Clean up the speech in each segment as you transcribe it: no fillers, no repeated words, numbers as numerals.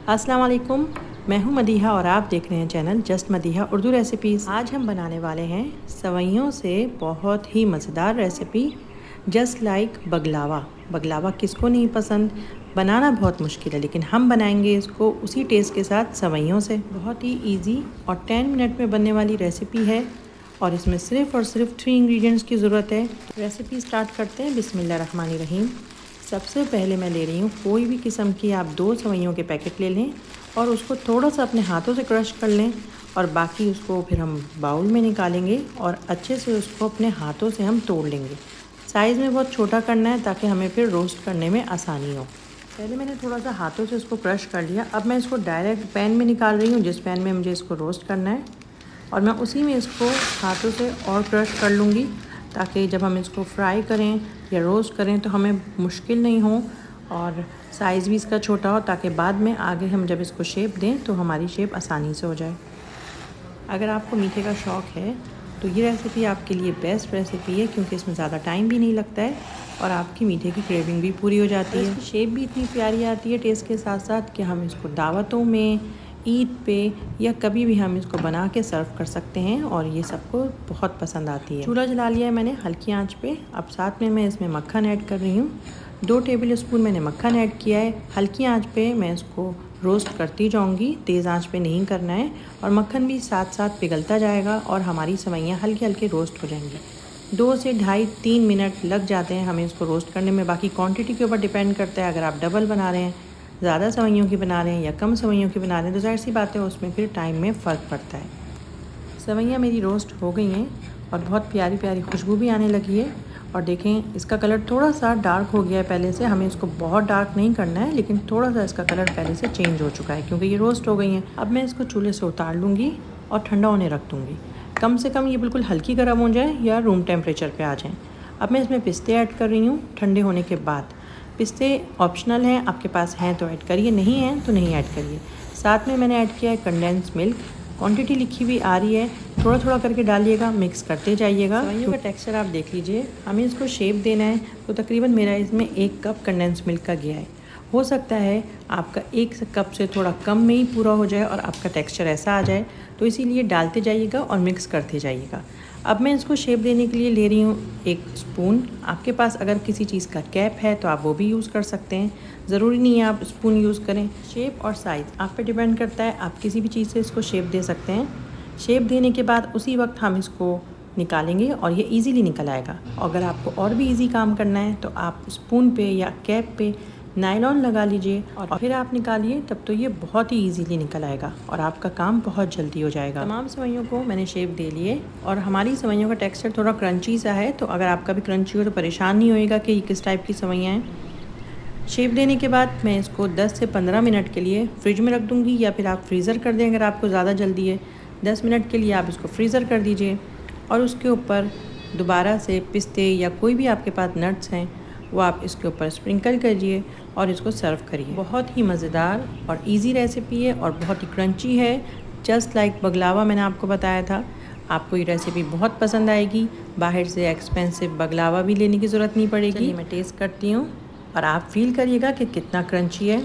अस्सलाम वालेकुम, मैं हूं मदीहा और आप देख रहे हैं channel just Madiha Urdu recipes. आज हम बनाने वाले हैं सवैयों से बहुत ही मज़ेदार रेसिपी जस्ट लाइक बगलावा। बगलावा किसको नहीं पसंद, बनाना बहुत मुश्किल है लेकिन हम बनाएंगे इसको उसी टेस्ट के साथ सवैयों से। बहुत ही इजी और 10 मिनट में बनने वाली रेसिपी है और इसमें सिर्फ़ और सिर्फ 3 इंग्रेडिएंट्स की ज़रूरत है। रेसिपी स्टार्ट करते हैं। बिस्मिल्लाहिर्रहमानिर्रहीम। सबसे पहले मैं ले रही हूँ कोई भी किस्म की आप 2 सवैयों के पैकेट ले लें और उसको थोड़ा सा अपने हाथों से क्रश कर लें और बाकी उसको फिर हम बाउल में निकालेंगे और अच्छे से उसको अपने हाथों से हम तोड़ लेंगे। साइज़ में बहुत छोटा करना है ताकि हमें फिर रोस्ट करने में आसानी हो। पहले मैंने थोड़ा सा हाथों से इसको क्रश कर लिया। अब मैं इसको डायरेक्ट पैन में निकाल रही हूँ जिस पैन में मुझे इसको रोस्ट करना है, और मैं उसी में इसको हाथों से और क्रश कर लूँगी ताकि जब हम इसको फ्राई करें या रोस्ट करें तो हमें मुश्किल नहीं हो और साइज़ भी इसका छोटा हो, ताकि बाद में आगे हम जब इसको शेप दें तो हमारी शेप आसानी से हो जाए। अगर आपको मीठे का शौक़ है तो ये रेसिपी आपके लिए बेस्ट रेसिपी है क्योंकि इसमें ज़्यादा टाइम भी नहीं लगता है और आपकी मीठे की क्रेविंग भी पूरी हो जाती है। इसकी शेप भी इतनी प्यारी आती है टेस्ट के साथ साथ कि हम इसको दावतों में, ईद पे या कभी भी हम इसको बना के सर्व कर सकते हैं और ये सबको बहुत पसंद आती है। चूल्हा जला लिया है मैंने हल्की आंच पे। अब साथ में मैं इसमें मक्खन ऐड कर रही हूँ। 2 टेबल स्पून मैंने मक्खन ऐड किया है। हल्की आंच पे मैं इसको रोस्ट करती जाऊँगी, तेज़ आंच पे नहीं करना है, और मक्खन भी साथ साथ पिघलता जाएगा और हमारी सवैयाँ हल्की हल्की रोस्ट हो जाएंगी। 2 से ढाई 3 मिनट लग जाते हैं हमें इसको रोस्ट करने में। बाकी क्वांटिटी के ऊपर डिपेंड करता है। अगर आप डबल बना रहे हैं, ज़्यादा सवैयों की बना रहे हैं या कम सवैयों की बना रहे हैं तो ज़ाहिर सी बात है उसमें फिर टाइम में फ़र्क पड़ता है। सवैयाँ मेरी रोस्ट हो गई हैं और बहुत प्यारी प्यारी खुशबू भी आने लगी है। और देखें इसका कलर थोड़ा सा डार्क हो गया है पहले से। हमें इसको बहुत डार्क नहीं करना है लेकिन थोड़ा सा इसका कलर पहले से चेंज हो चुका है क्योंकि ये रोस्ट हो गई हैं। अब मैं इसको चूल्हे से उतार लूँगी और ठंडा होने रख दूँगी। कम से कम ये बिल्कुल हल्की गर्म हो जाए या रूम टेम्परेचर पर आ जाएँ। अब मैं इसमें पिस्ते ऐड कर रही हूँ ठंडे होने के बाद। पिस्ते ऑप्शनल हैं, आपके पास हैं तो ऐड करिए, नहीं हैं तो नहीं ऐड करिए। साथ में मैंने ऐड किया है कंडेंस मिल्क। क्वांटिटी लिखी हुई आ रही है, थोड़ा थोड़ा करके डालिएगा, मिक्स करते जाइएगा। सवैयों का टेक्सचर आप देख लीजिए। हमें इसको शेप देना है तो तकरीबन मेरा इसमें 1 कप कंडेंस मिल्क का गया है। हो सकता है आपका 1 कप से थोड़ा कम में ही पूरा हो जाए और आपका टेक्सचर ऐसा आ जाए, तो इसीलिए डालते जाइएगा और मिक्स करते जाइएगा। अब मैं इसको शेप देने के लिए ले रही हूँ 1 स्पून। आपके पास अगर किसी चीज़ का कैप है तो आप वो भी यूज़ कर सकते हैं, ज़रूरी नहीं है आप स्पून यूज़ करें। शेप और साइज़ आप पे डिपेंड करता है, आप किसी भी चीज़ से इसको शेप दे सकते हैं। शेप देने के बाद उसी वक्त हम इसको निकालेंगे और ये इजीली निकल आएगा। अगर आपको और भी इजी काम करना है तो आप स्पून पे या कैप पे नायलॉन लगा लीजिए और फिर आप निकालिए, तब तो ये बहुत ही इजीली निकल आएगा और आपका काम बहुत जल्दी हो जाएगा। तमाम सवैयों को मैंने शेप दे लिए और हमारी सवैयों का टेक्सचर थोड़ा क्रंची सा है, तो अगर आपका भी क्रंची हो तो परेशान नहीं होएगा कि ये किस टाइप की सवैयाँ हैं। शेप देने के बाद मैं इसको 10 से 15 मिनट के लिए फ्रिज में रख दूँगी या फिर आप फ्रीज़र कर दें अगर आपको ज़्यादा जल्दी है। 10 मिनट के लिए आप इसको फ्रीज़र कर दीजिए और उसके ऊपर दोबारा से पिस्ते या कोई भी आपके पास नट्स हैं वो आप इसके ऊपर स्प्रिंकल करिए और इसको सर्व करिए। बहुत ही मज़ेदार और इजी रेसिपी है और बहुत ही क्रंची है, जस्ट लाइक बगलावा मैंने आपको बताया था। आपको ये रेसिपी बहुत पसंद आएगी। बाहर से एक्सपेंसिव बगलावा भी लेने की ज़रूरत नहीं पड़ेगी। मैं टेस्ट करती हूँ और आप फील करिएगा कि कितना क्रंची है।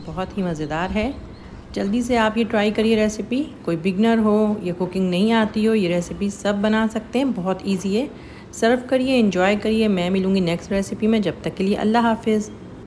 बहुत ही मज़ेदार है। जल्दी से आप ये ट्राई करिए रेसिपी। कोई बिगनर हो या कुकिंग नहीं आती हो, ये रेसिपी सब बना सकते हैं, बहुत इजी है। सर्व करिए, एंजॉय करिए। मैं मिलूँगी नेक्स्ट रेसिपी में। जब तक के लिए अल्लाह हाफिज़।